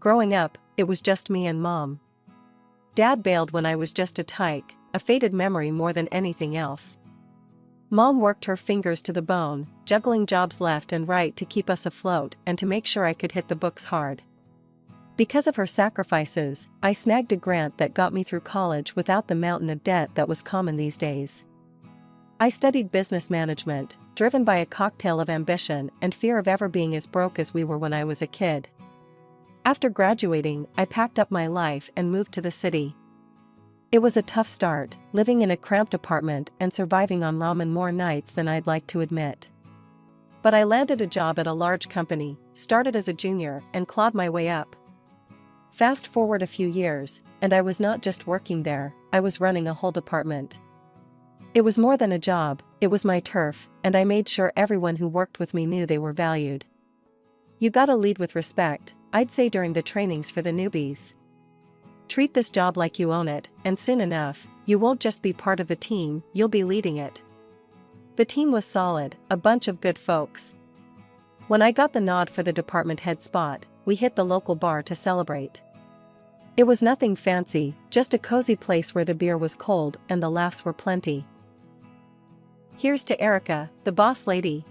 Growing up, it was just me and Mom. Dad bailed when I was just a tyke, a faded memory more than anything else. Mom worked her fingers to the bone, juggling jobs left and right to keep us afloat and to make sure I could hit the books hard. Because of her sacrifices, I snagged a grant that got me through college without the mountain of debt that was common these days. I studied business management, driven by a cocktail of ambition and fear of ever being as broke as we were when I was a kid. After graduating, I packed up my life and moved to the city. It was a tough start, living in a cramped apartment and surviving on ramen more nights than I'd like to admit. But I landed a job at a large company, started as a junior, and clawed my way up. Fast forward a few years, and I was not just working there, I was running a whole department. It was more than a job, it was my turf, and I made sure everyone who worked with me knew they were valued. You gotta lead with respect, I'd say during the trainings for the newbies. Treat this job like you own it, and soon enough, you won't just be part of the team, you'll be leading it. The team was solid, a bunch of good folks. When I got the nod for the department head spot, we hit the local bar to celebrate. It was nothing fancy, just a cozy place where the beer was cold and the laughs were plenty. Here's to Erica, the boss lady.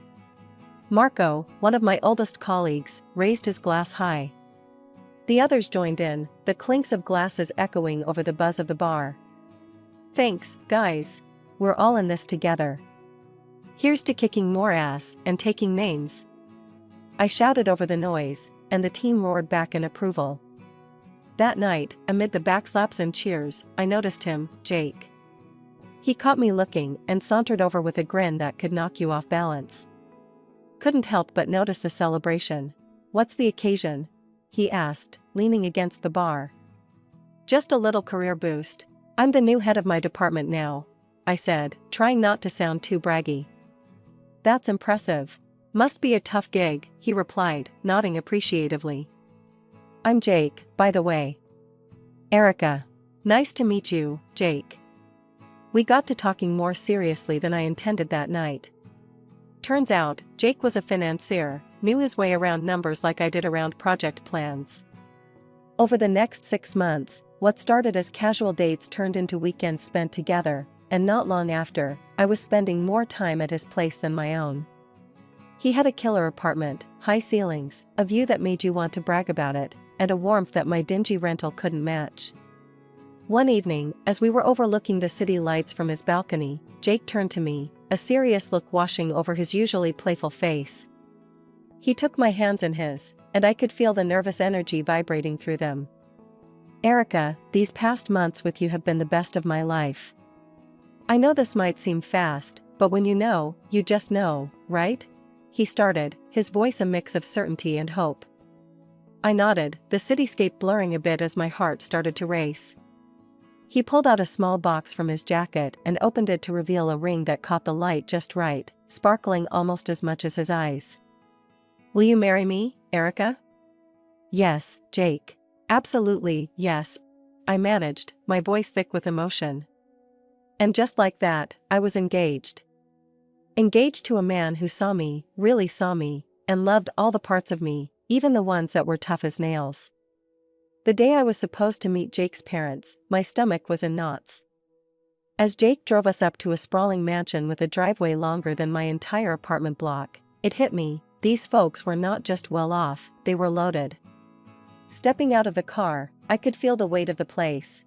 Marco, one of my oldest colleagues, raised his glass high. The others joined in, the clinks of glasses echoing over the buzz of the bar. Thanks, guys. We're all in this together. Here's to kicking more ass and taking names. I shouted over the noise, and the team roared back in approval. That night, amid the backslaps and cheers, I noticed him, Jake. He caught me looking and sauntered over with a grin that could knock you off balance. Couldn't help but notice the celebration. What's the occasion? He asked, leaning against the bar. Just a little career boost. I'm the new head of my department now, I said, trying not to sound too braggy. That's impressive. Must be a tough gig, he replied, nodding appreciatively. I'm Jake, by the way. Erica. Nice to meet you, Jake. We got to talking more seriously than I intended that night. Turns out, Jake was a financier, knew his way around numbers like I did around project plans. Over the next 6 months, what started as casual dates turned into weekends spent together, and not long after, I was spending more time at his place than my own. He had a killer apartment, high ceilings, a view that made you want to brag about it, and a warmth that my dingy rental couldn't match. One evening, as we were overlooking the city lights from his balcony, Jake turned to me, a serious look washing over his usually playful face. He took my hands in his, and I could feel the nervous energy vibrating through them. Erica, these past months with you have been the best of my life. I know this might seem fast, but when you know, you just know, right? He started, his voice a mix of certainty and hope. I nodded, the cityscape blurring a bit as my heart started to race. He pulled out a small box from his jacket and opened it to reveal a ring that caught the light just right, sparkling almost as much as his eyes. Will you marry me, Erica? Yes, Jake. Absolutely, yes. I managed, my voice thick with emotion. And just like that, I was engaged. Engaged to a man who saw me, really saw me, and loved all the parts of me, even the ones that were tough as nails. The day I was supposed to meet Jake's parents, my stomach was in knots. As Jake drove us up to a sprawling mansion with a driveway longer than my entire apartment block, it hit me, these folks were not just well off, they were loaded. Stepping out of the car, I could feel the weight of the place.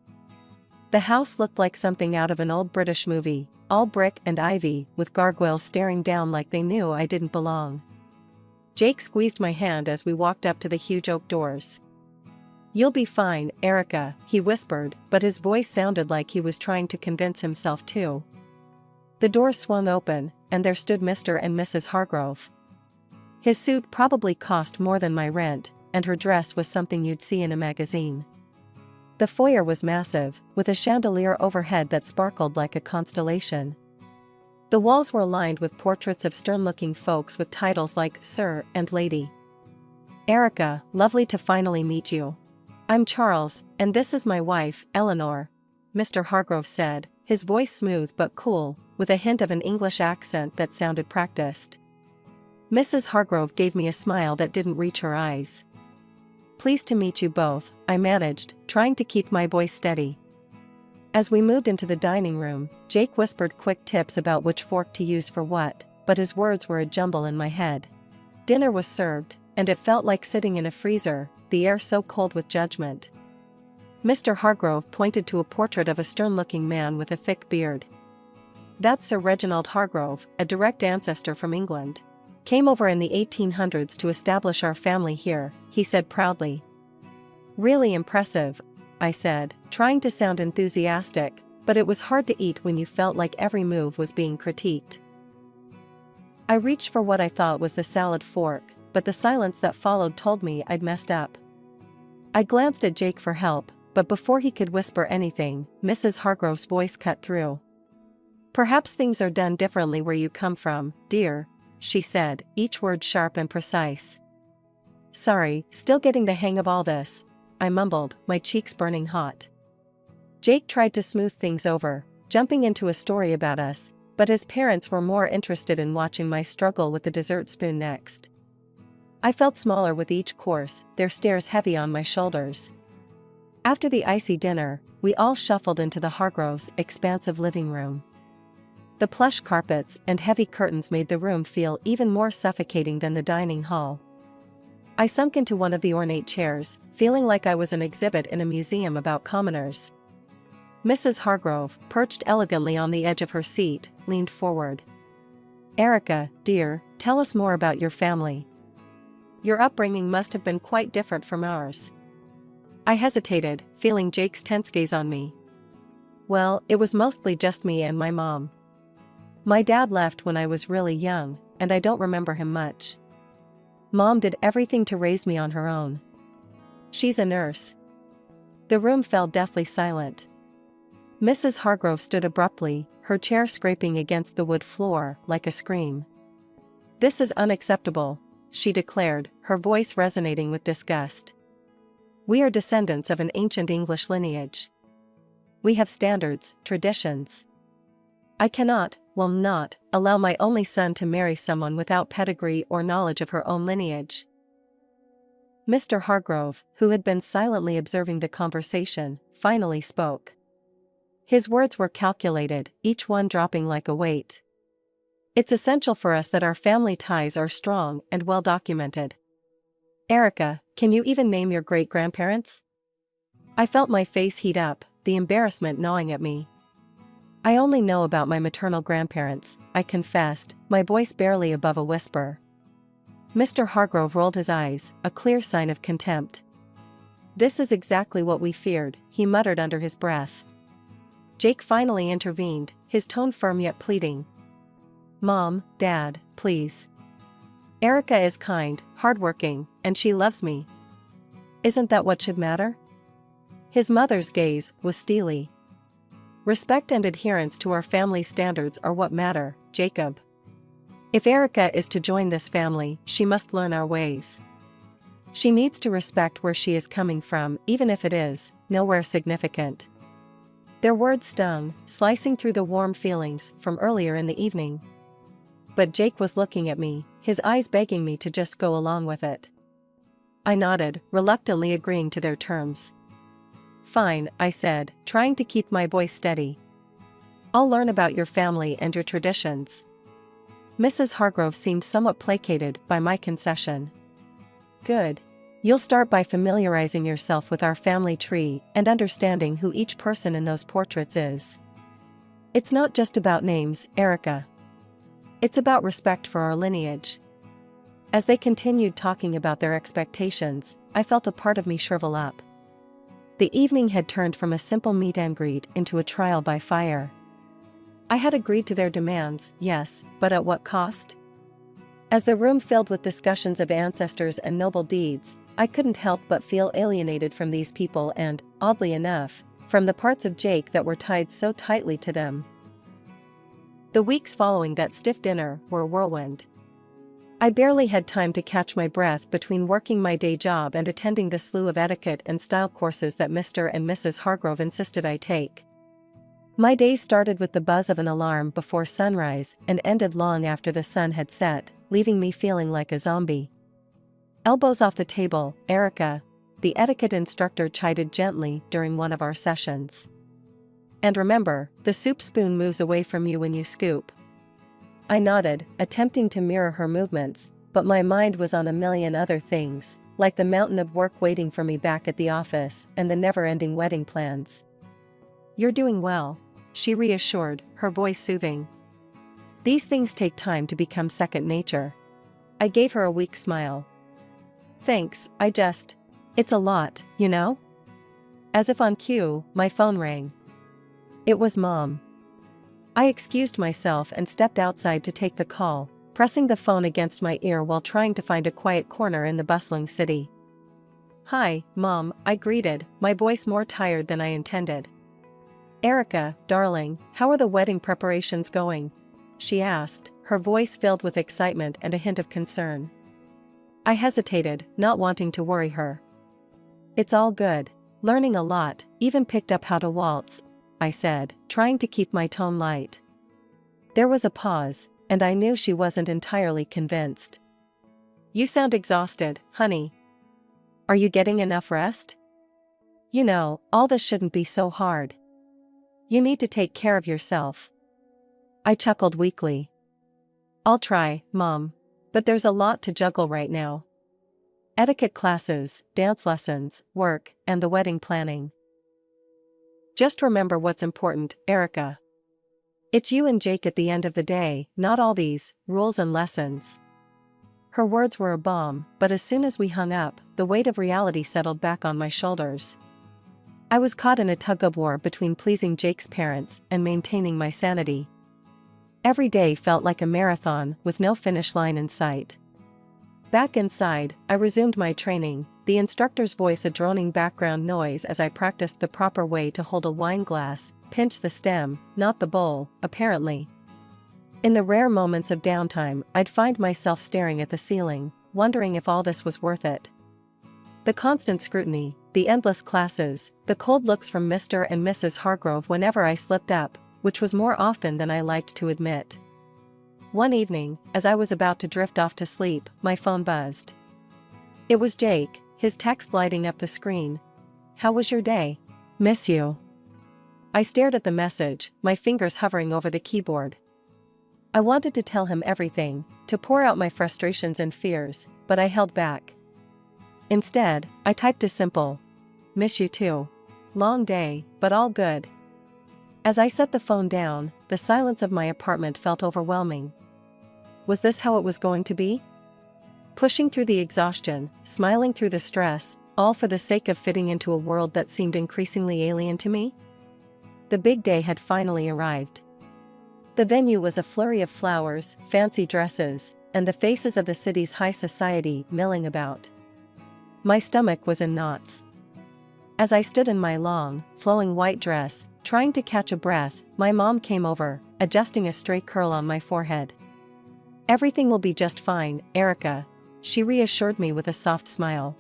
The house looked like something out of an old British movie, all brick and ivy, with gargoyles staring down like they knew I didn't belong. Jake squeezed my hand as we walked up to the huge oak doors. You'll be fine, Erica, he whispered, but his voice sounded like he was trying to convince himself too. The doors swung open, and there stood Mr. and Mrs. Hargrove. His suit probably cost more than my rent, and her dress was something you'd see in a magazine. The foyer was massive, with a chandelier overhead that sparkled like a constellation. The walls were lined with portraits of stern-looking folks with titles like Sir and Lady. Erica, lovely to finally meet you. I'm Charles, and this is my wife, Eleanor, Mr. Hargrove said, his voice smooth but cool, with a hint of an English accent that sounded practiced. Mrs. Hargrove gave me a smile that didn't reach her eyes. Pleased to meet you both, I managed, trying to keep my voice steady. As we moved into the dining room, Jake whispered quick tips about which fork to use for what, but his words were a jumble in my head. Dinner was served, and it felt like sitting in a freezer, the air so cold with judgment. Mr. Hargrove pointed to a portrait of a stern-looking man with a thick beard. That's Sir Reginald Hargrove, a direct ancestor from England. Came over in the 1800s to establish our family here, he said proudly. Really impressive, I said, trying to sound enthusiastic, but it was hard to eat when you felt like every move was being critiqued. I reached for what I thought was the salad fork, but the silence that followed told me I'd messed up. I glanced at Jake for help, but before he could whisper anything, Mrs. Hargrove's voice cut through. Perhaps things are done differently where you come from, dear, she said, each word sharp and precise. Sorry, still getting the hang of all this, I mumbled, my cheeks burning hot. Jake tried to smooth things over, jumping into a story about us, but his parents were more interested in watching my struggle with the dessert spoon next. I felt smaller with each course, their stares heavy on my shoulders. After the icy dinner, we all shuffled into the Hargroves' expansive living room. The plush carpets and heavy curtains made the room feel even more suffocating than the dining hall. I sunk into one of the ornate chairs, feeling like I was an exhibit in a museum about commoners. Mrs. Hargrove, perched elegantly on the edge of her seat, leaned forward. Erica, dear, tell us more about your family. Your upbringing must have been quite different from ours. I hesitated, feeling Jake's tense gaze on me. Well, it was mostly just me and my mom. My dad left when I was really young, and I don't remember him much. Mom did everything to raise me on her own. She's a nurse. The room fell deathly silent. Mrs. Hargrove stood abruptly, her chair scraping against the wood floor like a scream. This is unacceptable, she declared, her voice resonating with disgust. We are descendants of an ancient English lineage. We have standards, traditions. I cannot, will not, allow my only son to marry someone without pedigree or knowledge of her own lineage. Mr. Hargrove, who had been silently observing the conversation, finally spoke. His words were calculated, each one dropping like a weight. It's essential for us that our family ties are strong and well documented. Erica, can you even name your great-grandparents? I felt my face heat up, the embarrassment gnawing at me. I only know about my maternal grandparents, I confessed, my voice barely above a whisper. Mr. Hargrove rolled his eyes, a clear sign of contempt. This is exactly what we feared, he muttered under his breath. Jake finally intervened, his tone firm yet pleading. Mom, Dad, please. Erica is kind, hardworking, and she loves me. Isn't that what should matter? His mother's gaze was steely. Respect and adherence to our family standards are what matter, Jacob. If Erica is to join this family, she must learn our ways. She needs to respect where she is coming from, even if it is nowhere significant. Their words stung, slicing through the warm feelings from earlier in the evening. But Jake was looking at me, his eyes begging me to just go along with it. I nodded, reluctantly agreeing to their terms. Fine, I said, trying to keep my voice steady. I'll learn about your family and your traditions. Mrs. Hargrove seemed somewhat placated by my concession. Good. You'll start by familiarizing yourself with our family tree and understanding who each person in those portraits is. It's not just about names, Erica. It's about respect for our lineage. As they continued talking about their expectations, I felt a part of me shrivel up. The evening had turned from a simple meet and greet into a trial by fire. I had agreed to their demands, yes, but at what cost? As the room filled with discussions of ancestors and noble deeds, I couldn't help but feel alienated from these people and, oddly enough, from the parts of Jake that were tied so tightly to them. The weeks following that stiff dinner were a whirlwind. I barely had time to catch my breath between working my day job and attending the slew of etiquette and style courses that Mr. and Mrs. Hargrove insisted I take. My day started with the buzz of an alarm before sunrise and ended long after the sun had set, leaving me feeling like a zombie. Elbows off the table, Erica. the etiquette instructor chided gently during one of our sessions. And remember, the soup spoon moves away from you when you scoop. I nodded, attempting to mirror her movements, but my mind was on a million other things, like the mountain of work waiting for me back at the office and the never-ending wedding plans. "You're doing well," she reassured, her voice soothing. "These things take time to become second nature." I gave her a weak smile. "Thanks, it's a lot, you know?" As if on cue, my phone rang. It was Mom. I excused myself and stepped outside to take the call, pressing the phone against my ear while trying to find a quiet corner in the bustling city. "Hi, Mom," I greeted, my voice more tired than I intended. "Erica, darling, how are the wedding preparations going?" she asked, her voice filled with excitement and a hint of concern. I hesitated, not wanting to worry her. "It's all good. Learning a lot, even picked up how to waltz," I said, trying to keep my tone light. There was a pause, and I knew she wasn't entirely convinced. "You sound exhausted, honey. Are you getting enough rest? You know, all this shouldn't be so hard. You need to take care of yourself." I chuckled weakly. "I'll try, Mom. But there's a lot to juggle right now. Etiquette classes, dance lessons, work, and the wedding planning. Just remember what's important, Erica. It's you and Jake at the end of the day, not all these rules and lessons." Her words were a balm, but as soon as we hung up, the weight of reality settled back on my shoulders. I was caught in a tug-of-war between pleasing Jake's parents and maintaining my sanity. Every day felt like a marathon with no finish line in sight. Back inside, I resumed my training, the instructor's voice a droning background noise as I practiced the proper way to hold a wine glass, pinch the stem, not the bowl, apparently. In the rare moments of downtime, I'd find myself staring at the ceiling, wondering if all this was worth it. The constant scrutiny, the endless classes, the cold looks from Mr. and Mrs. Hargrove whenever I slipped up, which was more often than I liked to admit. One evening, as I was about to drift off to sleep, my phone buzzed. It was Jake, his text lighting up the screen. "How was your day? Miss you." I stared at the message, my fingers hovering over the keyboard. I wanted to tell him everything, to pour out my frustrations and fears, but I held back. Instead, I typed a simple, "Miss you too. Long day, but all good." As I set the phone down, the silence of my apartment felt overwhelming. Was this how it was going to be? Pushing through the exhaustion, smiling through the stress, all for the sake of fitting into a world that seemed increasingly alien to me? The big day had finally arrived. The venue was a flurry of flowers, fancy dresses, and the faces of the city's high society milling about. My stomach was in knots. As I stood in my long, flowing white dress, trying to catch a breath, my mom came over, adjusting a stray curl on my forehead. "Everything will be just fine, Erica," she reassured me with a soft smile.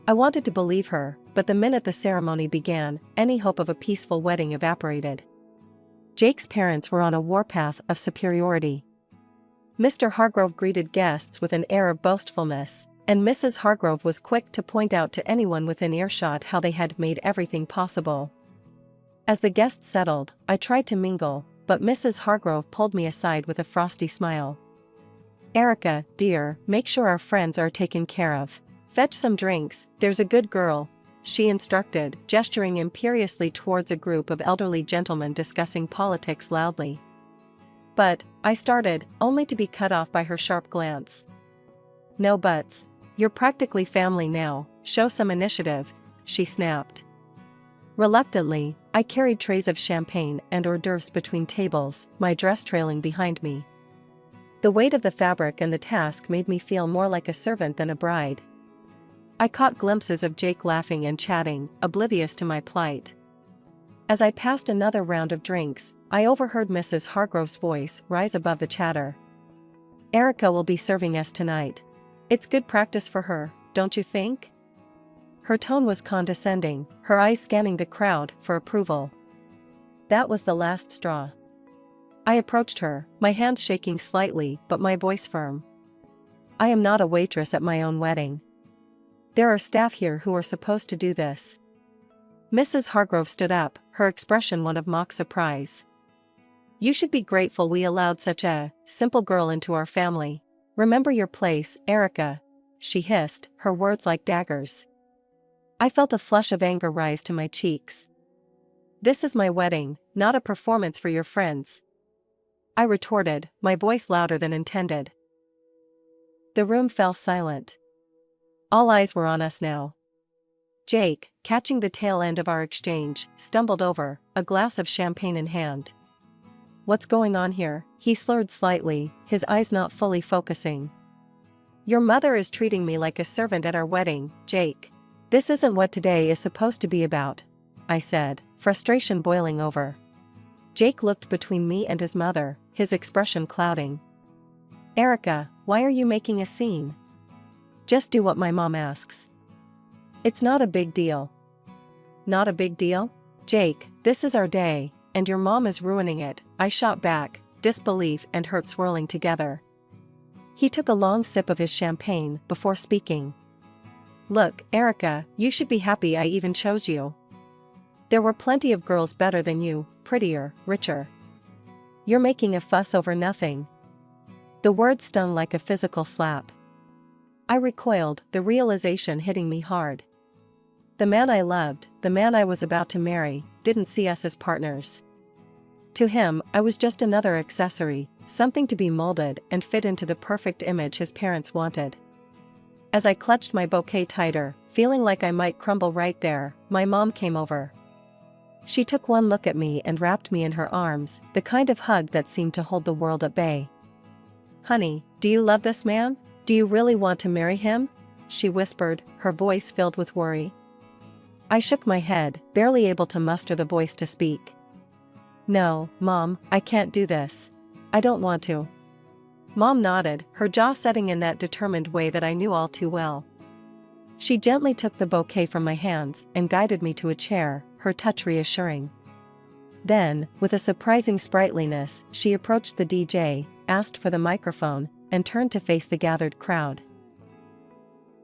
I wanted to believe her, but the minute the ceremony began, any hope of a peaceful wedding evaporated. Jake's parents were on a warpath of superiority. Mr. Hargrove greeted guests with an air of boastfulness, and Mrs. Hargrove was quick to point out to anyone within earshot how they had made everything possible. As the guests settled, I tried to mingle, but Mrs. Hargrove pulled me aside with a frosty smile. "Erica, dear, make sure our friends are taken care of. Fetch some drinks, there's a good girl," she instructed, gesturing imperiously towards a group of elderly gentlemen discussing politics loudly. "But," I started, only to be cut off by her sharp glance. "No buts. You're practically family now, show some initiative," she snapped. Reluctantly, I carried trays of champagne and hors d'oeuvres between tables, my dress trailing behind me. The weight of the fabric and the task made me feel more like a servant than a bride. I caught glimpses of Jake laughing and chatting, oblivious to my plight. As I passed another round of drinks, I overheard Mrs. Hargrove's voice rise above the chatter. "Erica will be serving us tonight. It's good practice for her, don't you think?" Her tone was condescending, her eyes scanning the crowd for approval. That was the last straw. I approached her, my hands shaking slightly but my voice firm. "I am not a waitress at my own wedding." There are staff here who are supposed to do this. Mrs. Hargrove stood up, her expression one of mock surprise. You should be grateful we allowed such a simple girl into our family. Remember your place, Erica, she hissed, her words like daggers. I felt a flush of anger rise to my cheeks. This is my wedding, not a performance for your friends, I retorted, my voice louder than intended. The room fell silent. All eyes were on us now. Jake, catching the tail end of our exchange, stumbled over, a glass of champagne in hand. What's going on here? He slurred slightly, his eyes not fully focusing. Your mother is treating me like a servant at our wedding, Jake. This isn't what today is supposed to be about, I said, frustration boiling over. Jake looked between me and his mother, his expression clouding. Erica, why are you making a scene? Just do what my mom asks. It's not a big deal. Not a big deal? Jake, this is our day, and your mom is ruining it, I shot back, disbelief and hurt swirling together. He took a long sip of his champagne before speaking. Look, Erica, you should be happy I even chose you. There were plenty of girls better than you, prettier, richer. You're making a fuss over nothing. The word stung like a physical slap. I recoiled, the realization hitting me hard. The man I loved, the man I was about to marry, didn't see us as partners. To him, I was just another accessory, something to be molded and fit into the perfect image his parents wanted. As I clutched my bouquet tighter, feeling like I might crumble right there, my mom came over. She took one look at me and wrapped me in her arms, the kind of hug that seemed to hold the world at bay. Honey, do you love this man? Do you really want to marry him? She whispered, her voice filled with worry. I shook my head, barely able to muster the voice to speak. No, Mom, I can't do this. I don't want to. Mom nodded, her jaw setting in that determined way that I knew all too well. She gently took the bouquet from my hands and guided me to a chair, her touch reassuring. Then, with a surprising sprightliness, she approached the DJ, asked for the microphone, and turned to face the gathered crowd.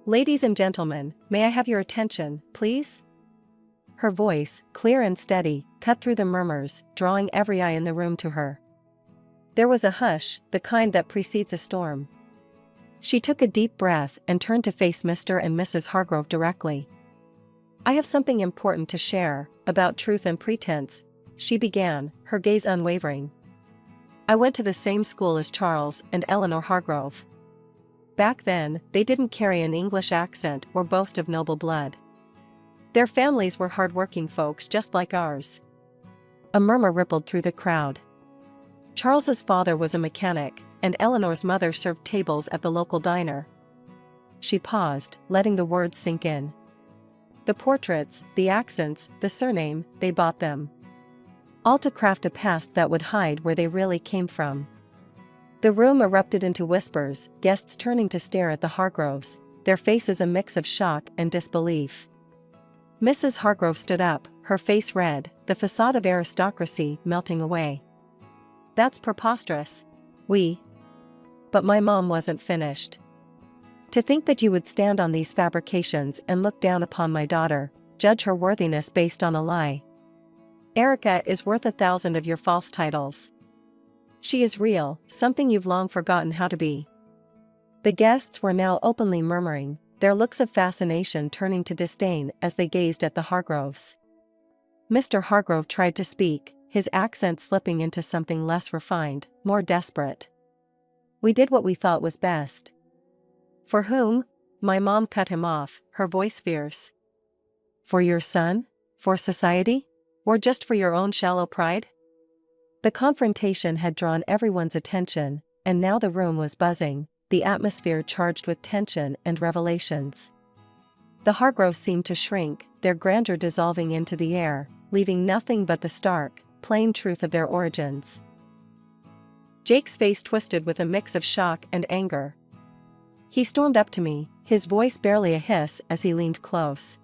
Ladies and gentlemen, may I have your attention, please? Her voice, clear and steady, cut through the murmurs, drawing every eye in the room to her. There was a hush, the kind that precedes a storm. She took a deep breath and turned to face Mr. and Mrs. Hargrove directly. I have something important to share, about truth and pretense, she began, her gaze unwavering. I went to the same school as Charles and Eleanor Hargrove. Back then, they didn't carry an English accent or boast of noble blood. Their families were hard-working folks just like ours. A murmur rippled through the crowd. Charles's father was a mechanic, and Eleanor's mother served tables at the local diner. She paused, letting the words sink in. The portraits, the accents, the surname, they bought them. All to craft a past that would hide where they really came from. The room erupted into whispers, guests turning to stare at the Hargroves, their faces a mix of shock and disbelief. Mrs. Hargrove stood up, her face red, the facade of aristocracy melting away. That's preposterous. But my mom wasn't finished. To think that you would stand on these fabrications and look down upon my daughter, judge her worthiness based on a lie. Erica is worth 1,000 of your false titles. She is real, something you've long forgotten how to be. The guests were now openly murmuring, their looks of fascination turning to disdain as they gazed at the Hargroves. Mr. Hargrove tried to speak, his accent slipping into something less refined, more desperate. We did what we thought was best. For whom? My mom cut him off, her voice fierce. For your son? For society? Or just for your own shallow pride? The confrontation had drawn everyone's attention, and now the room was buzzing, the atmosphere charged with tension and revelations. The Hargroves seemed to shrink, their grandeur dissolving into the air, leaving nothing but the stark, plain truth of their origins. Jake's face twisted with a mix of shock and anger. He stormed up to me, his voice barely a hiss as he leaned close.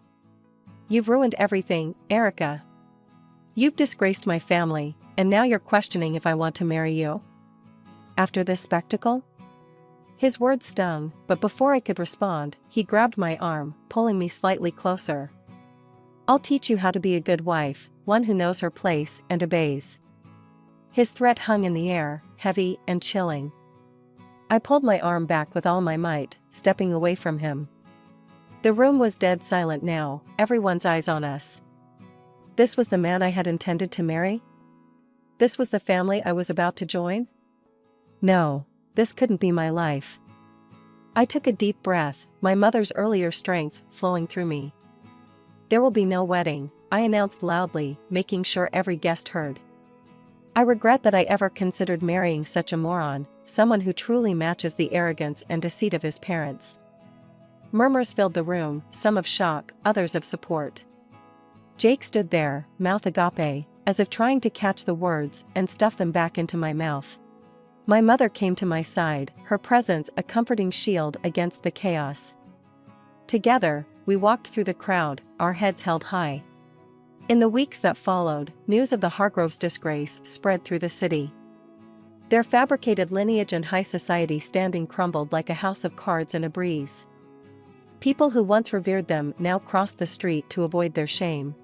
You've ruined everything, Erica. You've disgraced my family, and now you're questioning if I want to marry you? After this spectacle? His words stung, but before I could respond, he grabbed my arm, pulling me slightly closer. "I'll teach you how to be a good wife, one who knows her place and obeys." His threat hung in the air, heavy and chilling. I pulled my arm back with all my might, stepping away from him. The room was dead silent now, everyone's eyes on us. This was the man I had intended to marry? This was the family I was about to join? No, this couldn't be my life. I took a deep breath, my mother's earlier strength flowing through me. "There will be no wedding," I announced loudly, making sure every guest heard. "I regret that I ever considered marrying such a moron, someone who truly matches the arrogance and deceit of his parents." Murmurs filled the room, some of shock, others of support. Jake stood there, mouth agape, as if trying to catch the words and stuff them back into my mouth. My mother came to my side, her presence a comforting shield against the chaos. Together, we walked through the crowd, our heads held high. In the weeks that followed, news of the Hargroves' disgrace spread through the city. Their fabricated lineage and high society standing crumbled like a house of cards in a breeze. People who once revered them now crossed the street to avoid their shame.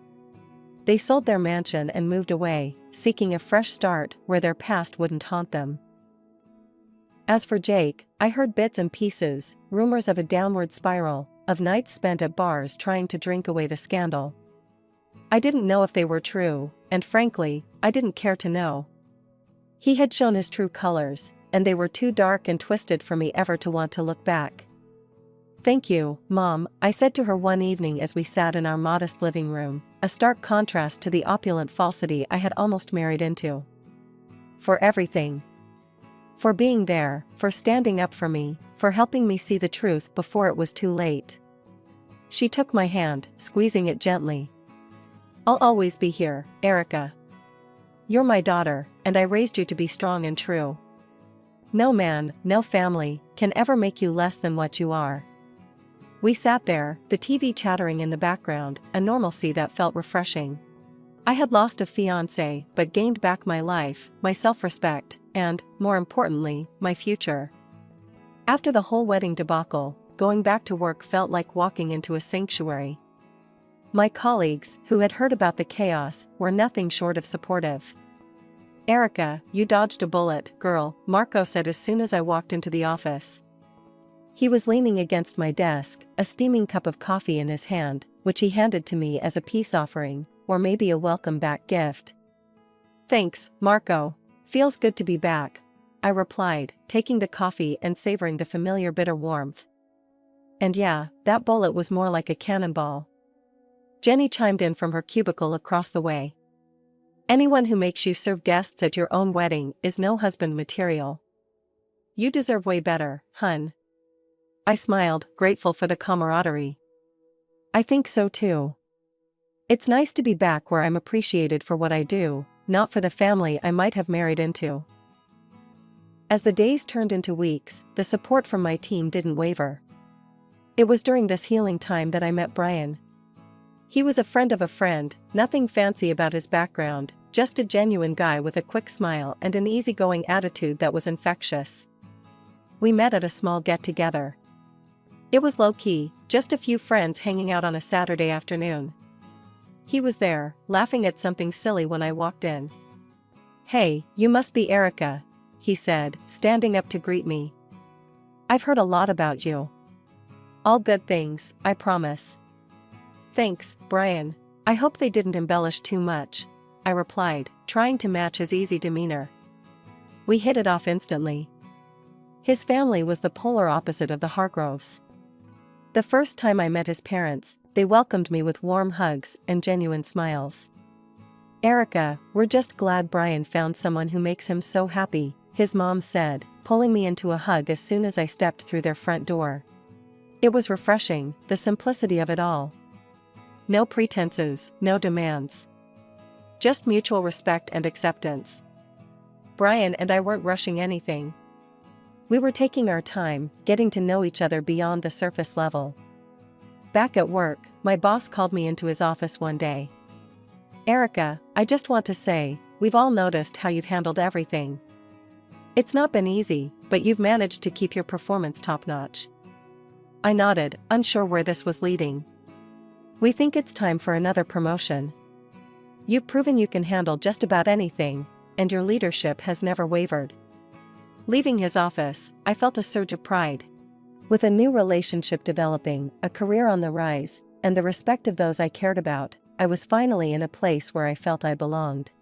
They sold their mansion and moved away, seeking a fresh start where their past wouldn't haunt them. As for Jake, I heard bits and pieces, rumors of a downward spiral, of nights spent at bars trying to drink away the scandal. I didn't know if they were true, and frankly, I didn't care to know. He had shown his true colors, and they were too dark and twisted for me ever to want to look back. "Thank you, Mom," I said to her one evening as we sat in our modest living room, a stark contrast to the opulent falsity I had almost married into. "For everything. For being there, for standing up for me, for helping me see the truth before it was too late." She took my hand, squeezing it gently. "I'll always be here, Erica. You're my daughter, and I raised you to be strong and true. No man, no family, can ever make you less than what you are." We sat there, the TV chattering in the background, a normalcy that felt refreshing. I had lost a fiancé, but gained back my life, my self-respect, and, more importantly, my future. After the whole wedding debacle, going back to work felt like walking into a sanctuary. My colleagues, who had heard about the chaos, were nothing short of supportive. "Erica, you dodged a bullet, girl," Marco said as soon as I walked into the office. He was leaning against my desk, a steaming cup of coffee in his hand, which he handed to me as a peace offering, or maybe a welcome-back gift. "Thanks, Marco. Feels good to be back," I replied, taking the coffee and savoring the familiar bitter warmth. "And yeah, that bullet was more like a cannonball." Jenny chimed in from her cubicle across the way. "Anyone who makes you serve guests at your own wedding is no husband material. You deserve way better, hun." I smiled, grateful for the camaraderie. "I think so too. It's nice to be back where I'm appreciated for what I do, not for the family I might have married into." As the days turned into weeks, the support from my team didn't waver. It was during this healing time that I met Brian. He was a friend of a friend, nothing fancy about his background, just a genuine guy with a quick smile and an easygoing attitude that was infectious. We met at a small get-together. It was low-key, just a few friends hanging out on a Saturday afternoon. He was there, laughing at something silly when I walked in. "Hey, you must be Erica," he said, standing up to greet me. "I've heard a lot about you." "All good things, I promise." "Thanks, Brian. I hope they didn't embellish too much," I replied, trying to match his easy demeanor. We hit it off instantly. His family was the polar opposite of the Hargroves. The first time I met his parents, they welcomed me with warm hugs and genuine smiles. "Erica, we're just glad Brian found someone who makes him so happy," his mom said, pulling me into a hug as soon as I stepped through their front door. It was refreshing, the simplicity of it all. No pretenses, no demands. Just mutual respect and acceptance. Brian and I weren't rushing anything. We were taking our time, getting to know each other beyond the surface level. Back at work, my boss called me into his office one day. "Erica, I just want to say, we've all noticed how you've handled everything. It's not been easy, but you've managed to keep your performance top-notch." I nodded, unsure where this was leading. "We think it's time for another promotion. You've proven you can handle just about anything, and your leadership has never wavered." Leaving his office, I felt a surge of pride. With a new relationship developing, a career on the rise, and the respect of those I cared about, I was finally in a place where I felt I belonged.